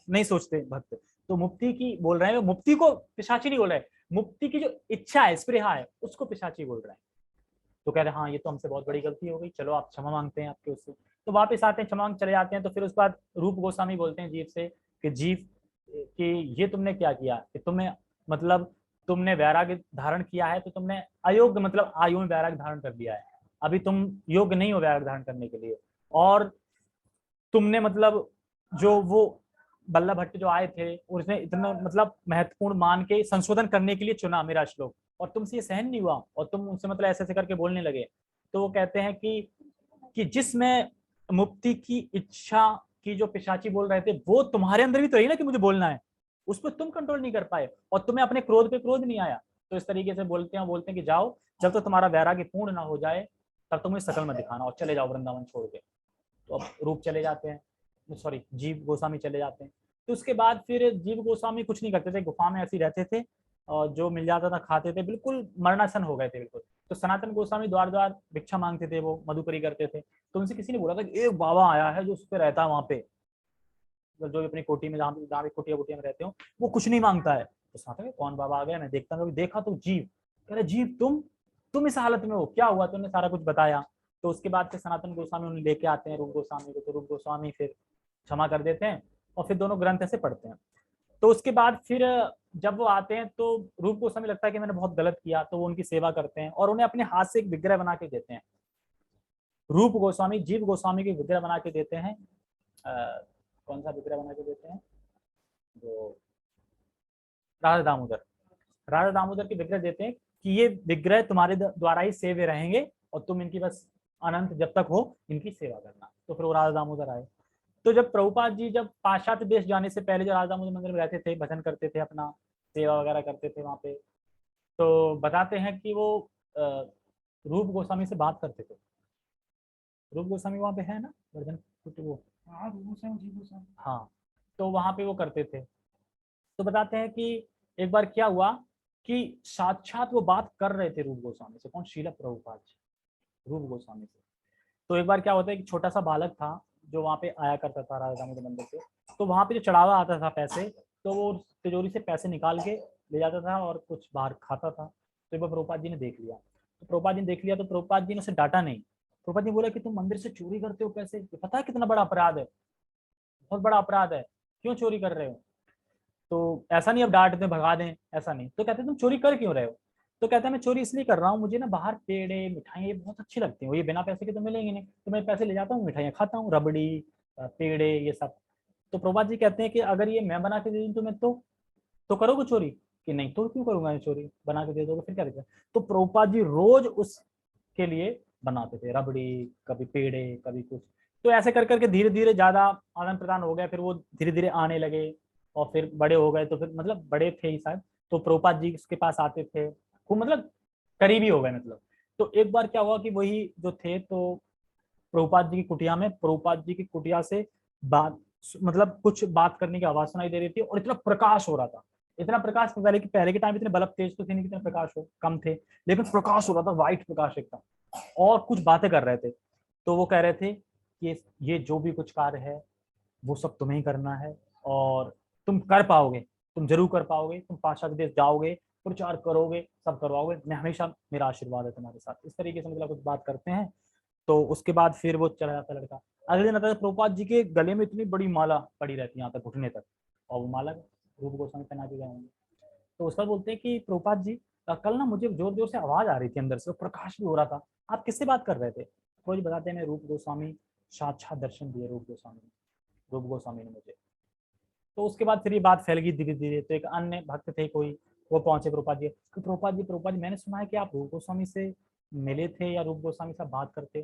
नहीं सोचते भक्त, तो मुक्ति की बोल रहे हैं, मुक्ति को पिशाची नहीं बोल रहे, मुक्ति की जो इच्छा है, स्पृहा है, उसको पिशाची बोल रहे हैं। तो कह रहे हाँ ये तो हमसे बहुत बड़ी गलती हो गई, चलो आप क्षमा मांगते हैं आपके उससे। तो वापस आते हैं, क्षमा मांग चले जाते हैं। तो फिर उसके बाद रूप गोस्वामी बोलते हैं जीव से कि जीव कि ये तुमने क्या किया कि तुम्हें मतलब तुमने वैराग्य धारण किया है तो तुमने अयोग्य मतलब आयु में वैराग्य धारण कर दिया है, अभी तुम योग्य नहीं हो वैराग्य धारण करने के लिए। और तुमने मतलब जो वो बल्लभ भट्ट जो आए थे उसने इतना मतलब महत्वपूर्ण मान के संशोधन करने के लिए चुना मेरा श्लोक, और तुमसे ये सहन नहीं हुआ और तुम उनसे मतलब ऐसे ऐसे करके बोलने लगे। तो वो कहते हैं कि जिसमें मुक्ति की इच्छा की जो पिशाची बोल रहे थे वो तुम्हारे अंदर भी तो रही ना कि मुझे बोलना है, उस पर तुम कंट्रोल नहीं कर पाए और तुम्हें अपने क्रोध पे क्रोध नहीं आया। तो इस तरीके से बोलते हैं कि जाओ जब तक तो तुम्हारा वैराग्य पूर्ण ना हो जाए तब तुम्हें शकल में दिखाना और चले जाओ वृंदावन छोड़ के। तो अब रूप चले जाते हैं, सॉरी जीव गोस्वामी चले जाते हैं। तो उसके बाद फिर जीव गोस्वामी कुछ नहीं करते थे, गुफा में ऐसे ही रहते थे और जो मिल जाता था खाते थे, बिल्कुल मरणासन हो गए थे बिल्कुल। तो सनातन गोस्वामी द्वार द्वार भिक्षा मांगते थे, वो मधुकरी करते थे। तो उनसे किसी ने बोला था कि एक बाबा आया है जो उस पर रहता है वहां पे, जो अपनी कोठी में जहाँ भी कुटिया कुटिया में रहते हो, वो कुछ नहीं मांगता है। तो सनातन कौन बाबा आ गया, मैं देखता हूँ। देखा तो जीव, कह रहे जीव तुम इस हालत में हो, क्या हुआ? तो उन्होंने सारा कुछ बताया। तो उसके बाद फिर सनातन गोस्वामी उन्हें लेके आते हैं रूप गोस्वामी को, तो रूप गोस्वामी फिर क्षमा कर देते हैं और फिर दोनों ग्रंथ ऐसे पढ़ते हैं। तो उसके बाद फिर जब वो आते हैं तो रूप गोस्वामी लगता है कि मैंने बहुत गलत किया, तो वो उनकी सेवा करते हैं और उन्हें अपने हाथ से एक विग्रह बना के देते हैं। रूप गोस्वामी जीव गोस्वामी की विग्रह बना के देते हैं। कौन सा विग्रह बना के देते हैं? जो राधा दामोदर, राधा दामोदर के विग्रह देते हैं कि ये विग्रह तुम्हारे द्वारा ही सेव्य रहेंगे और तुम इनकी बस अनंत जब तक हो इनकी सेवा करना। तो फिर वो राधा दामोदर आए। तो जब प्रभुपाद जी जब पाश्चात्य देश जाने से पहले जो राधा दामोदर मंदिर में रहते थे, भजन करते थे, अपना सेवा वगैरह करते थे वहाँ पे, तो बताते हैं कि वो रूप गोस्वामी से बात करते थे। रूप गोस्वामी वहाँ पे है ना भजन, वो हाँ रूप गोस्वामी जी गोस्वामी। हाँ, तो वहाँ पे वो करते थे। तो बताते हैं कि एक बार क्या हुआ कि साक्षात वो बात कर रहे थे रूप गोस्वामी से। कौन? शीला प्रभुपाद जी रूप गोस्वामी से। तो एक बार क्या होता है कि छोटा सा बालक था जो वहाँ पे आया करता था राधा दामोदर मंदिर पे। तो वहाँ पे जो चढ़ावा आता था पैसे, तो वो तिजोरी से पैसे निकाल के ले जाता था और कुछ बाहर खाता था। तो एक बार प्रभुपाद जी ने देख लिया। तो प्रभुपाद जी ने देख लिया तो प्रभुपाद जी ने उसे डांटा नहीं। प्रभुपाद जी ने बोला कि तुम मंदिर से चोरी करते हो पैसे, ये पता है कितना बड़ा अपराध है, बहुत बड़ा अपराध है, क्यों चोरी कर रहे हो? तो ऐसा नहीं अब डांट दें भगा दें, ऐसा नहीं। तो कहते तुम चोरी कर क्यों रहे हो? तो कहता है मैं चोरी इसलिए कर रहा हूँ, मुझे ना बाहर पेड़े मिठाइयाँ ये बहुत अच्छी लगती हैं, ये बिना पैसे के तो मिलेंगे नहीं, तो मैं पैसे ले जाता हूँ, मिठाइयाँ खाता हूँ, रबड़ी पेड़े ये सब। तो प्रभुपाद जी कहते हैं कि अगर ये मैं बना के दे दूँ तुम्हें तो करोगे चोरी? कि नहीं तो क्यों करूंगा मैं चोरी, बना के दे दोगे फिर क्या दिक्कत? तो प्रभुपाद जी रोज उसके लिए बनाते थे रबड़ी, कभी पेड़े कभी कुछ। तो ऐसे कर करके धीरे धीरे ज्यादा आदान प्रदान हो गया, फिर वो धीरे धीरे आने लगे और फिर बड़े हो गए। तो फिर मतलब बड़े थे ही शायद, तो प्रभुपाद जी के पास आते थे खूब, मतलब करीबी हो गए मतलब। तो एक बार क्या हुआ कि वही जो थे तो प्रभुपाद जी की कुटिया में, प्रभुपाद जी की कुटिया से बात मतलब कुछ बात करने की आवाज सुनाई दे रही थी और इतना प्रकाश हो रहा था, इतना प्रकाश, पहले के टाइम इतने बल्ब तेज तो थे नहीं, कितना प्रकाश हो कम थे, लेकिन प्रकाश हो रहा था, व्हाइट प्रकाश एकदम, और कुछ बातें कर रहे थे। तो वो कह रहे थे कि ये जो भी कुछ कार्य है वो सब तुम्हें ही करना है और तुम कर पाओगे, तुम जरूर कर पाओगे, तुम पाश्चात्य देश जाओगे, प्रचार करोगे, सब करवाओगे, मैं हमेशा, मेरा आशीर्वाद है तुम्हारे साथ। इस तरीके से मतलब कुछ बात करते हैं। तो उसके बाद फिर वो चला जाता है लड़का। अगले दिन आता है प्रभुपाद जी के गले में इतनी बड़ी माला पड़ी रहती है यहाँ तक घुटने तक, और वो माला रूप गोस्वामी पहना के गए होंगे। तो उस पर बोलते हैं कि प्रभुपाद जी कल ना मुझे जोर जोर से आवाज आ रही थी अंदर से, प्रकाश भी हो रहा था, आप किससे बात कर रहे थे? तो जी बताते हैं मैं रूप गोस्वामी, साक्षात दर्शन दिए रूप गोस्वामी ने मुझे। तो उसके बाद फिर ये बात फैल गई धीरे धीरे। तो एक अन्य भक्त थे कोई, वो पहुंचे प्रभुपाद जी, तो प्रभुपाद जी मैंने सुना है कि आप रूप गोस्वामी से मिले थे या रूप गोस्वामी से बात करते।